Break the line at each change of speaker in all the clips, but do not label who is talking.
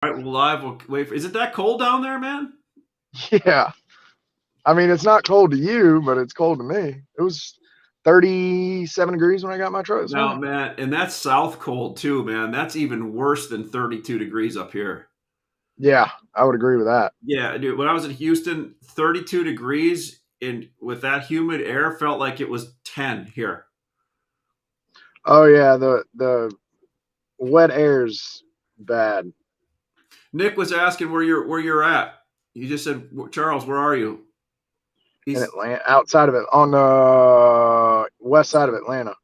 All right, we're live. We'll wait. Is it that cold down there, man?
Yeah. I mean, it's not cold to you, but it's cold to me. It was 37 degrees when I got my truck this
No,
morning.
man, and that's south cold too, man. That's even worse than 32 degrees up here.
Yeah, I would agree with that.
Yeah, dude. When I was in Houston, 32 degrees and with that humid air felt like it was 10 here.
Oh yeah, the wet air's bad.
Nick was asking where you're at. He just said, Charles, where are you?
In
He's
Atlanta, outside of it, on the west side of Atlanta.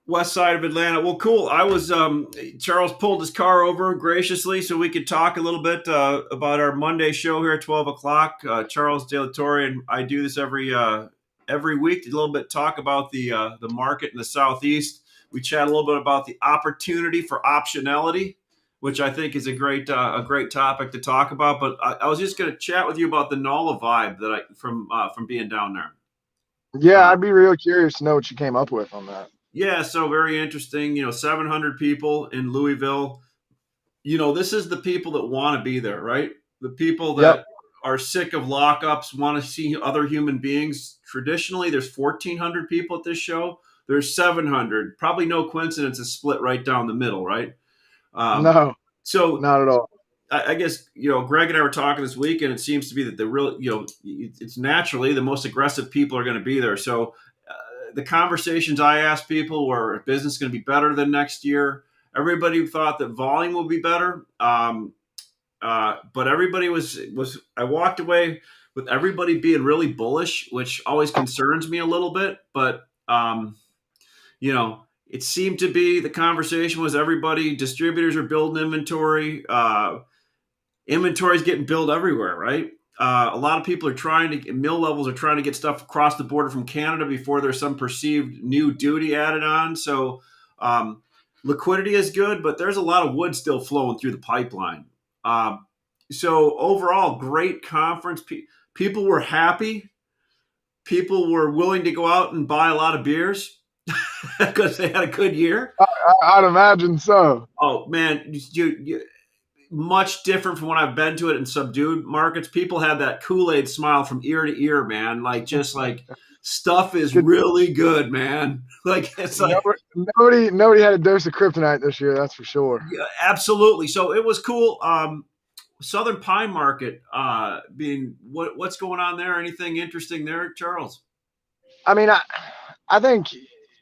west side of Atlanta. Well, cool. I was Charles pulled his car over graciously so we could talk a little bit about our Monday show here at 12 o'clock. Charles De La Torre and I do this every week to a little bit talk about the market in the southeast. We chat a little bit about the opportunity for optionality, which I think is a great topic to talk about. But I was just going to chat with you about the NOLA vibe that I from being down there.
Yeah,
Uh,
I'd be real curious to know what you came up with on that.
Yeah, so very interesting. 700 people in Louisville. This is the people that want to be there, right? The people
Yep.
that are sick of lockups, want to see other human beings. Traditionally, there's 1,400 people at this show. There's 700. Probably no coincidence it's split right down the middle, right? Um,
No,
so
not at all.
I guess Greg and I were talking this week, and it seems to be that the real it's naturally the most aggressive people are going to be there. So the conversations I asked people were business going to be better than next year. Everybody thought that volume would be better, but everybody was. I walked away with everybody being really bullish, which always concerns me a little bit. But it seemed to be the conversation was everybody distributors are building inventory. Inventory is getting built everywhere, right? A lot of people are trying to mill levels are trying to get stuff across the border from Canada before there's some perceived new duty added on. So liquidity is good, but there's a lot of wood still flowing through the pipeline. So overall, great conference. People were happy. People were willing to go out and buy a lot of beers because they had a good year.
I'd imagine so.
Oh man, much different from when I've been to it in subdued markets. People had that Kool-Aid smile from ear to ear, man. Like just like stuff is
Good.
really good, man. Like it's like
Nobody had a dose of kryptonite this year. That's for sure.
yeah, absolutely. So it was cool. Southern Pine Market being what's going on there? Anything interesting there, Charles?
I mean, I think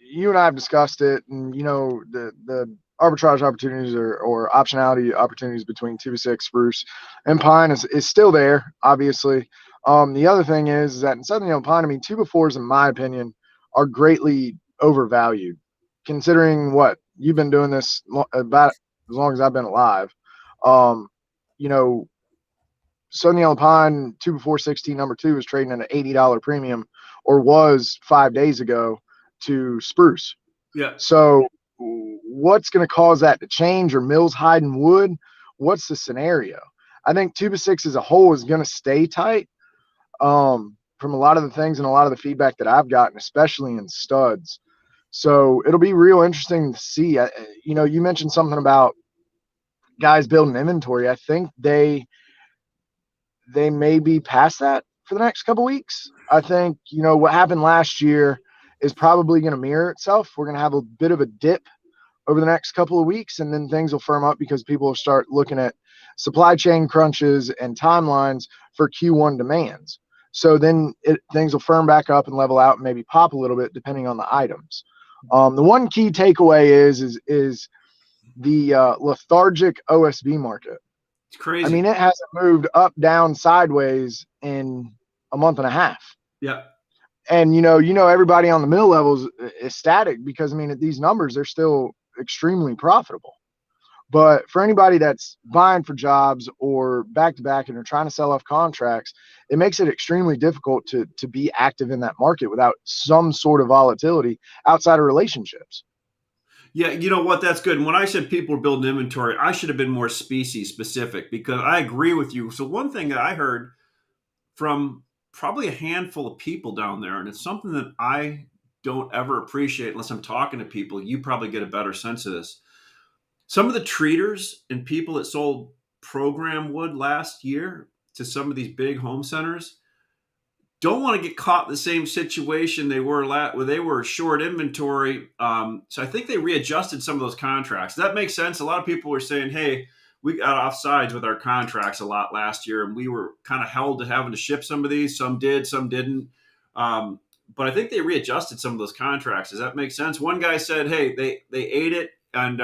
you and I have discussed it, and the arbitrage opportunities or optionality opportunities between 2 6 spruce and pine is still there, obviously. The other thing is that in Southern Yellow Pine, I mean, 2 by 4s, in my opinion, are greatly overvalued, considering what you've been doing this about as long as I've been alive. Um, you know, Southern Yellow Pine 2 by 4 16 number two is trading at an $80 premium, or was 5 days ago, to spruce.
Yeah.
So what's going to cause that to change? Or mills hiding wood? What's the scenario? I think 2 by 6 as a whole is going to stay tight. From a lot of the things and a lot of the feedback that I've gotten, especially in studs. So it'll be real interesting to see. You mentioned something about guys building inventory. I think they may be past that for the next couple weeks. I think, what happened last year is probably going to mirror itself. We're going to have a bit of a dip over the next couple of weeks, and then things will firm up because people will start looking at supply chain crunches and timelines for Q1 demands. So then things will firm back up and level out and maybe pop a little bit depending on the items. The one key takeaway is the lethargic OSB market.
It's
I mean,
crazy.
it hasn't moved up, down, sideways in a month and a half.
Yeah.
And everybody on the middle level is ecstatic because, I mean, at these numbers, they're still extremely profitable. But for anybody that's buying for jobs or back to back and are trying to sell off contracts, it makes it extremely difficult to be active in that market without some sort of volatility outside of relationships.
Yeah, you know what? That's good. And when I said people were building inventory, I should have been more species specific because I agree with you. So one thing that I heard from probably a handful of people down there, and it's something that I don't ever appreciate unless I'm talking to people. You probably get a better sense of this. Some of the treaters and people that sold program wood last year to some of these big home centers don't want to get caught in the same situation they were where they were short inventory. So I think they readjusted some of those contracts. That makes sense. A lot of people were saying, "Hey, we got off sides with our contracts a lot last year, and we were kind of held to having to ship some of these. Some did, some didn't." But I think they readjusted some of those contracts. Does that make sense? One guy said, "Hey, they ate it, and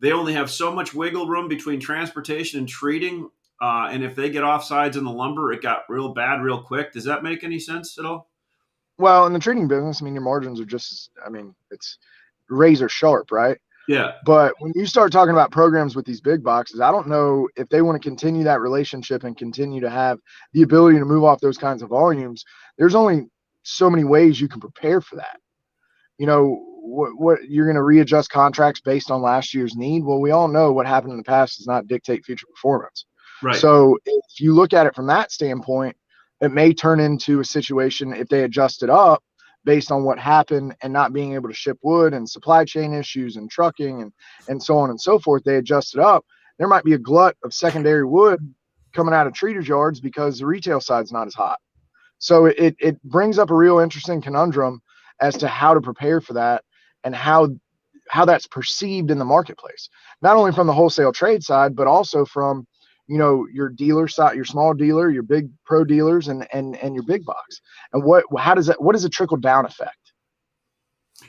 they only have so much wiggle room between transportation and treating." And if they get offsides in the lumber, it got real bad real quick. Does that make any sense at all?
Well, in the treating business, I mean, your margins are just, I mean, it's razor sharp, right?
Yeah.
But when you start talking about programs with these big boxes, I don't know if they want to continue that relationship and continue to have the ability to move off those kinds of volumes. There's only so many ways you can prepare for that. You know, what you're going to readjust contracts based on last year's need. Well, we all know what happened in the past does not dictate future performance.
Right.
So if you look at it from that standpoint, it may turn into a situation if they adjust it up based on what happened and not being able to ship wood and supply chain issues and trucking and so on and so forth. They adjust it up. There might be a glut of secondary wood coming out of treaters yards because the retail side's not as hot. So it brings up a real interesting conundrum as to how to prepare for that and how that's perceived in the marketplace, not only from the wholesale trade side, but also from, you know, your dealer side, your small dealer, your big pro dealers, and your big box. And what is a trickle down effect?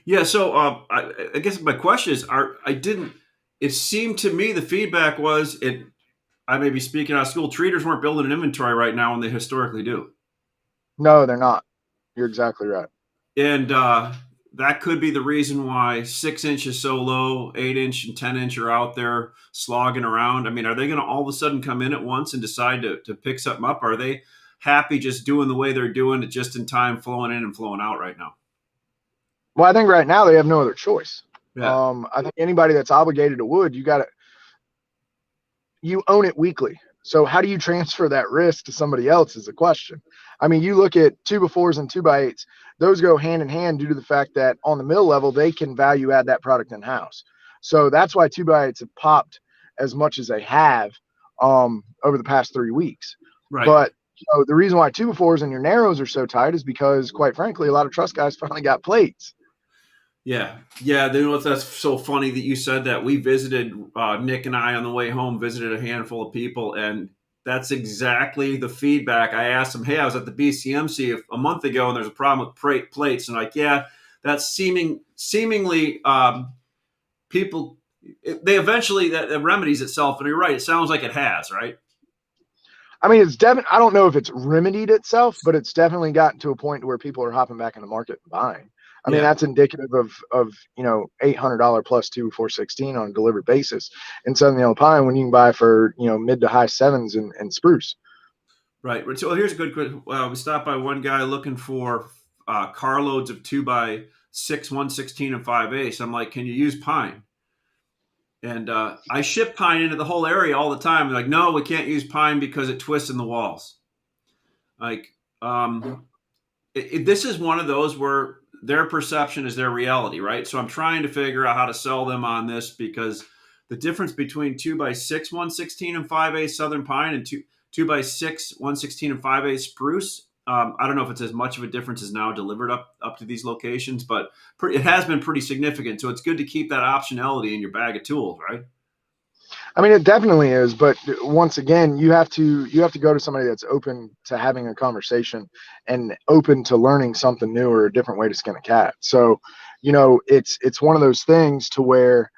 Yeah. So I guess my question is, it seemed to me the feedback was I may be speaking out of school. Treaters weren't building an inventory right now, and they historically do.
No, they're not. You're exactly right.
And that could be the reason why 6 inch is so low, 8 inch and 10 inch are out there slogging around. I mean, are they going to all of a sudden come in at once and decide to pick something up? Are they happy just doing the way they're doing it, just in time, flowing in and flowing out right now?
Well, I think right now they have no other choice.
Yeah.
I think anybody that's obligated to wood, you own it weekly. So how do you transfer that risk to somebody else is a question. I mean, you look at 2x4s and 2x8s, those go hand in hand due to the fact that on the mill level, they can value add that product in house. So that's why 2x8s have popped as much as they have over the past 3 weeks.
Right.
But you know, the reason why 2x4s and your narrows are so tight is because, quite frankly, a lot of truss guys finally got plates.
Yeah. Yeah. You know what? That's so funny that you said that. We visited, Nick and I on the way home, visited a handful of people, and that's exactly the feedback. I asked them, "Hey, I was at the BCMC a month ago, and there's a problem with plates." And like, yeah, that's seemingly people, they eventually, that remedies itself. And you're right. It sounds like it has, right?
I mean, it's definitely, I don't know if it's remedied itself, but it's definitely gotten to a point where people are hopping back in the market and buying. I mean,
Yeah.
that's indicative of you know, $800 plus 2x4 on a delivered basis in Southern Yellow Pine when you can buy for, you know, mid to high sevens and spruce.
Right. So here's a good question. We stopped by one guy looking for carloads of 2x6, 116 and 5/8. I'm like, "Can you use pine?" And I ship pine into the whole area all the time. They're like, "No, we can't use pine because it twists in the walls." Like, this is one of those where their perception is their reality, right? So I'm trying to figure out how to sell them on this, because the difference between 2x6, 116 and 5/8 Southern Pine and 2x6, 116 and 5/8 Spruce. I don't know if it's as much of a difference as now delivered up to these locations, but it has been pretty significant. So it's good to keep that optionality in your bag of tools, right?
I mean, it definitely is, but once again, you have to go to somebody that's open to having a conversation and open to learning something new or a different way to skin a cat. So, you know, it's one of those things to where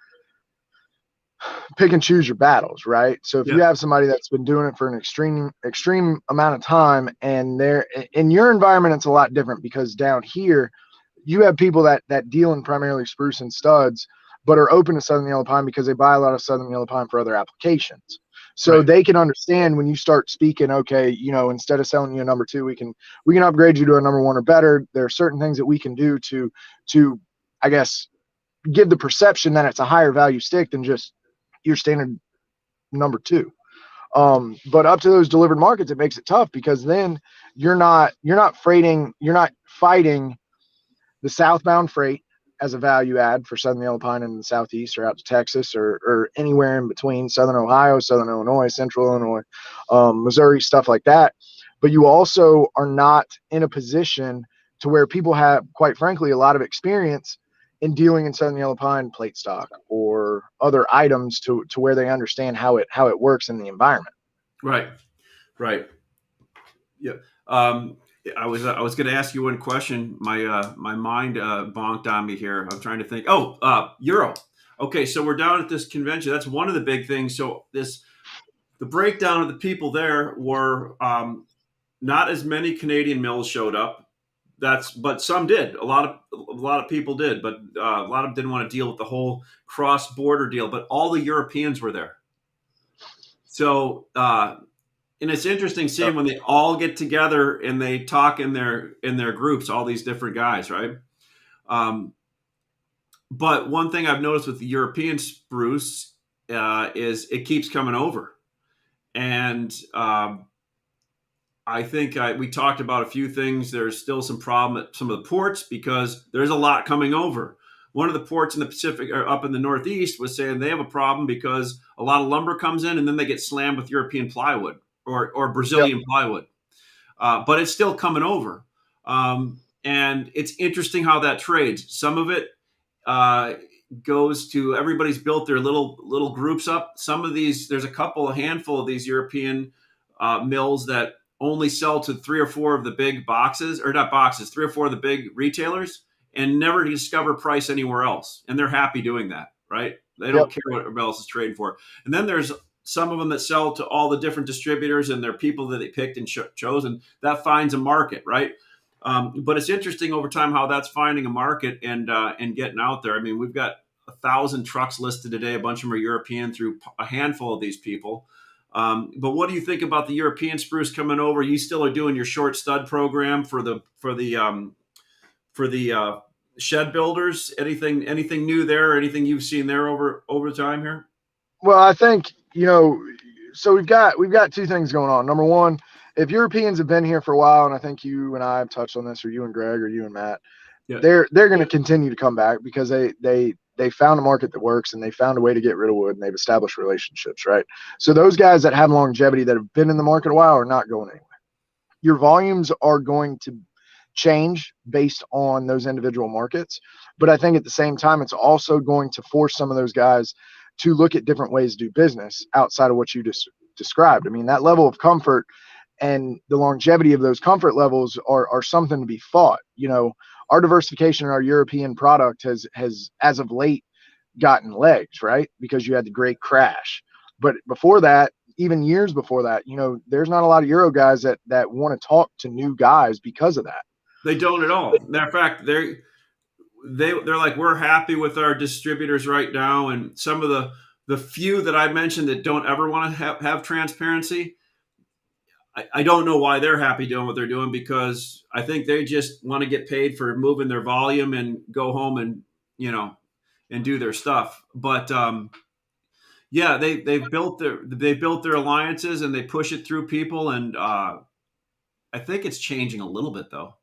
pick and choose your battles, right? So if you have somebody that's been doing it for an extreme amount of time, and they're in your environment, it's a lot different, because down here you have people that deal in primarily spruce and studs, but are open to Southern Yellow Pine because they buy a lot of Southern Yellow Pine for other applications. So
Right.
they can understand when you start speaking, okay, you know, instead of selling you a number 2, we can upgrade you to a number 1 or better. There are certain things that we can do to I guess give the perception that it's a higher value stick than just your standard number 2. But up to those delivered markets, it makes it tough, because then you're not fighting the southbound freight as a value add for Southern Yellow Pine in the Southeast or out to Texas or anywhere in between Southern Ohio, Southern Illinois, Central Illinois, Missouri, stuff like that. But you also are not in a position to where people have, quite frankly, a lot of experience in dealing in Southern Yellow Pine plate stock or other items to where they understand how it works in the environment.
Right. Right. Yeah. I was going to ask you one question. My mind bonked on me here. I'm trying to think. Oh, Euro. Okay, so we're down at this convention. That's one of the big things. So the breakdown of the people there were not as many Canadian mills showed up. But some did. A lot of people did, but a lot of them didn't want to deal with the whole cross border deal. But all the Europeans were there. So. And it's interesting seeing when they all get together and they talk in their groups, all these different guys, right? But one thing I've noticed with the European spruce is it keeps coming over, and I think we talked about a few things. There's still some problem at some of the ports because there's a lot coming over. One of the ports in the Pacific or up in the Northeast was saying they have a problem because a lot of lumber comes in and then they get slammed with European plywood. Or Brazilian plywood, but it's still coming over, and it's interesting how that trades. Some of it goes to everybody's built their little groups up. Some of these, there's a handful of these European mills that only sell to 3 or 4 of the big boxes, or not boxes, 3 or 4 of the big retailers, and never discover price anywhere else, and they're happy doing that, right? They don't care what else is trading for. And then there's some of them that sell to all the different distributors and they're people that they picked and chose, and that finds a market, right? But it's interesting over time how that's finding a market and getting out there. I mean, we've got 1,000 trucks listed today. A bunch of them are European through a handful of these people. But what do you think about the European spruce coming over? You still are doing your short stud program for the shed builders. Anything new there? Or anything you've seen there over time here?
Well, I think, so we've got 2 things going on. Number one, if Europeans have been here for a while, and I think you and I have touched on this, or you and Greg, or you and Matt, they're going to continue to come back because they found a market that works and they found a way to get rid of wood and they've established relationships, right? So those guys that have longevity that have been in the market a while are not going anywhere. Your volumes are going to change based on those individual markets, but I think at the same time, it's also going to force some of those guys to look at different ways to do business outside of what you just described. I mean, that level of comfort and the longevity of those comfort levels are something to be fought. Our diversification in our European product has as of late gotten legs, right? Because you had the great crash. But before that, even years before that, there's not a lot of Euro guys that want to talk to new guys because of that.
They don't at all. Matter of fact, they're like, we're happy with our distributors right now. And some of the few that I mentioned that don't ever want to have transparency, I don't know why they're happy doing what they're doing, because I think they just want to get paid for moving their volume and go home and, and do their stuff. But they've built their alliances and they push it through people. And I think it's changing a little bit though.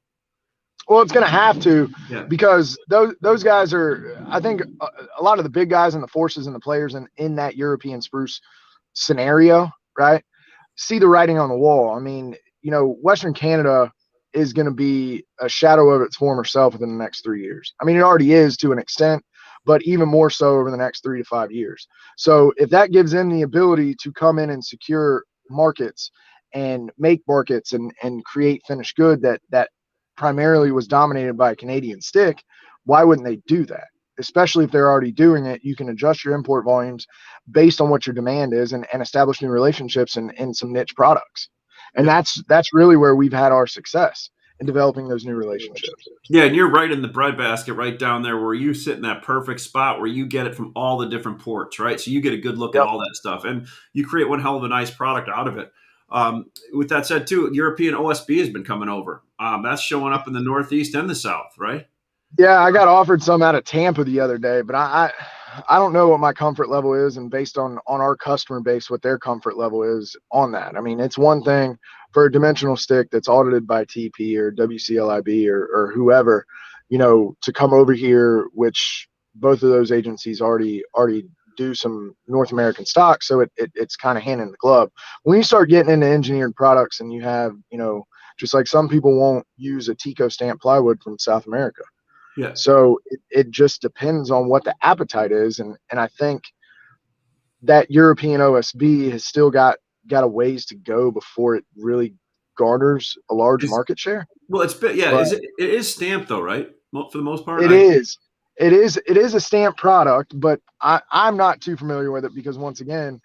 Well, it's going to have to, because those guys are, I think a lot of the big guys and the forces and the players in that European spruce scenario, right, see the writing on the wall. I mean, Western Canada is going to be a shadow of its former self within the next 3 years. I mean, it already is to an extent, but even more so over the next 3 to 5 years. So if that gives them the ability to come in and secure markets and make markets and create finished good that primarily was dominated by a Canadian stick, why wouldn't they do that? Especially if they're already doing it, you can adjust your import volumes based on what your demand is and establish new relationships in some niche products. And that's really where we've had our success in developing those new relationships.
Yeah, and you're right in the breadbasket right down there where you sit in that perfect spot where you get it from all the different ports, right? So you get a good look at all that stuff and you create one hell of a nice product out of it. With that said, too, European OSB has been coming over. That's showing up in the Northeast and the South, right?
Yeah, I got offered some out of Tampa the other day, but I don't know what my comfort level is, and based on our customer base, what their comfort level is on that. I mean, it's one thing for a dimensional stick that's audited by TP or WCLIB or whoever to come over here, which both of those agencies already do some North American stock. So it's kind of hand in the glove. When you start getting into engineered products and you have, just like some people won't use a Tico stamp plywood from South America.
Yeah.
So it just depends on what the appetite is. And I think that European OSB has still got a ways to go before it really garners a large market share.
Well,
But
it is stamped though, right? For the most part.
it is. It is a stamp product, but I'm not too familiar with it because once again,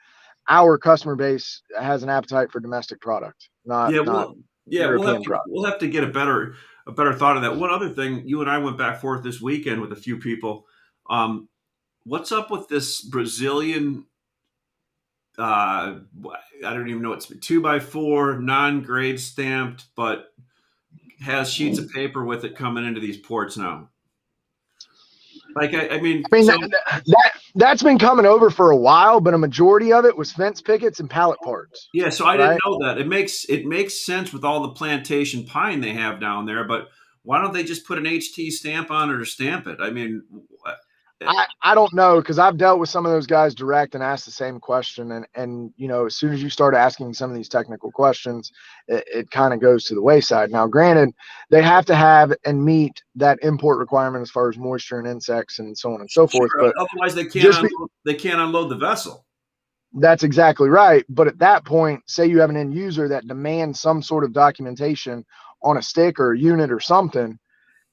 our customer base has an appetite for domestic product, not
Yeah,
not
we'll
European product.
we'll have to get a better thought of that. One other thing, you and I went back and forth this weekend with a few people. Um, what's up with this Brazilian? I don't even know, it's 2x4 non-grade stamped, but has sheets of paper with it coming into these ports now. Like I mean,
I mean
so
that's been coming over for a while, but a majority of it was fence pickets and pallet parts,
yeah, so I didn't
right?
know that. It makes sense with all the plantation pine they have down there, but why don't they just put an HT stamp on it or stamp it? I mean,
I don't know because I've dealt with some of those guys direct and asked the same question, and as soon as you start asking some of these technical questions, it kind of goes to the wayside. Now, granted, they have to have and meet that import requirement as far as moisture and insects and so on and so forth.
sure,
But
otherwise
just be,
they can't unload the vessel.
that's exactly right. But at that point, say you have an end user that demands some sort of documentation on a stick or a unit or something,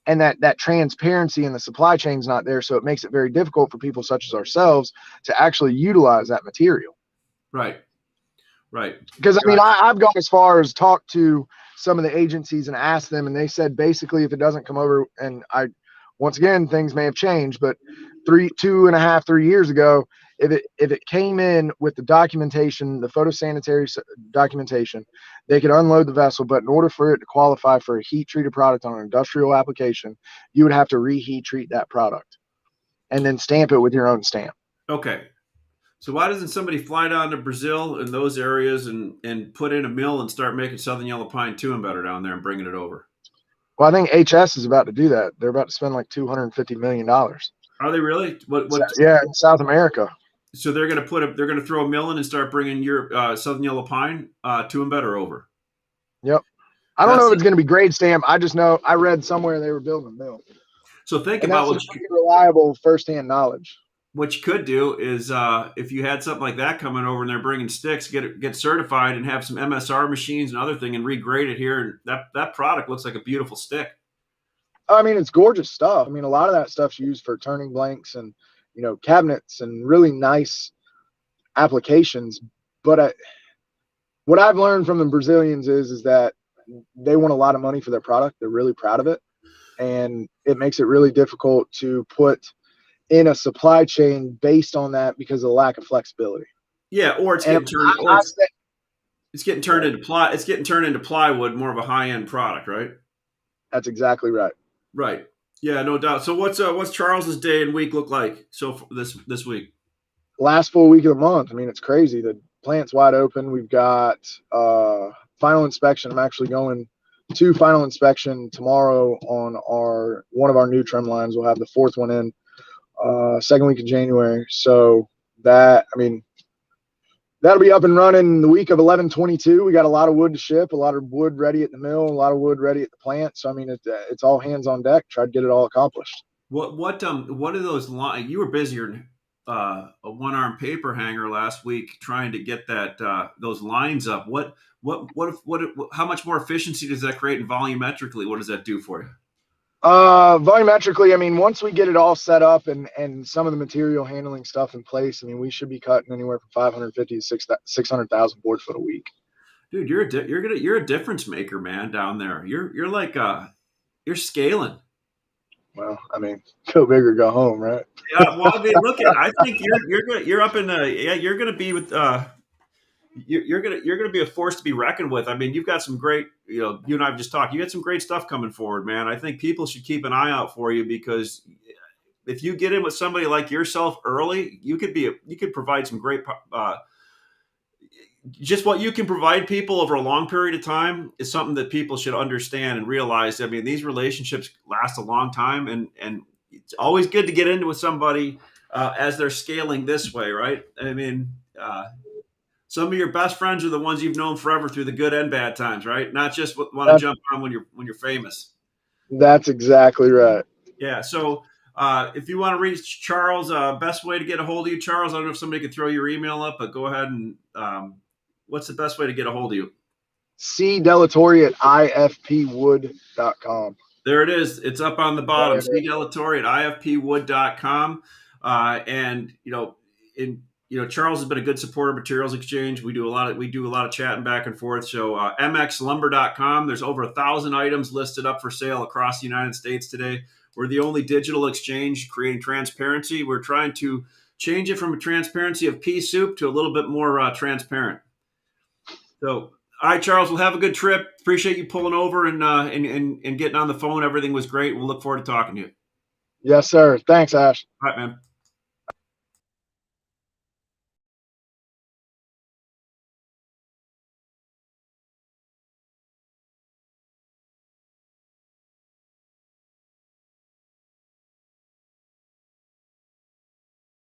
and that transparency in the supply chain is not there, so it makes it very difficult for people such as ourselves to actually utilize that material.
Right. Right.
Because I mean,
Gotcha.
I've gone as far as talk to some of the agencies and asked them, and they said basically if it doesn't come over, and once again, things may have changed, but 2.5, 3 years ago, if it came in with the documentation, the photosanitary documentation, they could unload the vessel. But in order for it to qualify for a heat treated product on an industrial application, you would have to reheat treat that product and then stamp it with your own stamp.
Okay. So why doesn't somebody fly down to Brazil in those areas and put in a mill and start making Southern Yellow Pine 2 and better down there and bringing it over?
Well, I think HS is about to do that. They're about to spend like $250 million.
Are they really? What?
Yeah, in South America.
So they're gonna throw a mill in and start bringing your Southern Yellow Pine 2 and better over.
Yep. I don't know
That's
if it's going to be grade stamp. I just know I read somewhere they were building a mill,
so think
and
about
that's some pretty reliable firsthand knowledge.
what you could do is if you had something like that coming over and they're bringing sticks, get certified and have some MSR machines and other thing and regrade it here, and that product looks like a beautiful stick.
I mean, it's gorgeous stuff. I mean, a lot of that stuff's used for turning blanks and cabinets and really nice applications. But what I've learned from the Brazilians is that they want a lot of money for their product. They're really proud of it, and it makes it really difficult to put in a supply chain based on that because of the lack of flexibility.
Yeah, or it's getting turned, it's getting turned into plywood, more of a high end product, right?
That's exactly right.
Right. Yeah, no doubt. So what's Charles's day and week look like this week?
Last full week of the month. I mean, it's crazy. The plant's wide open. We've got final inspection. I'm actually going to final inspection tomorrow on one of our new trim lines. We'll have the fourth one in second week of January. So that'll be up and running the week of 11/22. We got a lot of wood to ship, a lot of wood ready at the mill, a lot of wood ready at the plant. So I mean, it's all hands on deck. Try to get it all accomplished.
What are those lines? You were busier a one arm paper hanger last week trying to get those lines up. How much more efficiency does that create, and volumetrically, what does that do for you?
Volumetrically, I mean, once we get it all set up and some of the material handling stuff in place, I mean, we should be cutting anywhere from 550 to 600,000 board foot a week.
Dude, you're a difference maker, man, down there. You're like you're scaling.
Well, I mean, go big or go home, right?
Yeah, well, I mean, I think you're up in you're gonna be with you're gonna be a force to be reckoned with. I mean, you've got some great, you and I've just talked. You got some great stuff coming forward, man. I think people should keep an eye out for you because if you get in with somebody like yourself early, you could provide some great just what you can provide people over a long period of time is something that people should understand and realize. I mean, these relationships last a long time, and it's always good to get into with somebody as they're scaling this way, right? I mean, some of your best friends are the ones you've known forever through the good and bad times, right? Not just want to
That,
jump on when you're famous.
that's exactly right.
Yeah. So if you want to reach Charles, best way to get a hold of you, Charles. I don't know if somebody could throw your email up, but go ahead and what's the best way to get a hold of you?
C Delatorre at ifpwood.com.
There it is. It's up on the bottom. C Delatorre at ifpwood.com. And Charles has been a good supporter of Materials Exchange. We do a lot of chatting back and forth. So mxlumber.com. There's over 1,000 items listed up for sale across the United States today. We're the only digital exchange creating transparency. We're trying to change it from a transparency of pea soup to a little bit more transparent. So, all right, Charles, we'll have a good trip. Appreciate you pulling over and getting on the phone. Everything was great. We'll look forward to talking to you.
Yes, sir. Thanks, Ash.
All right, man.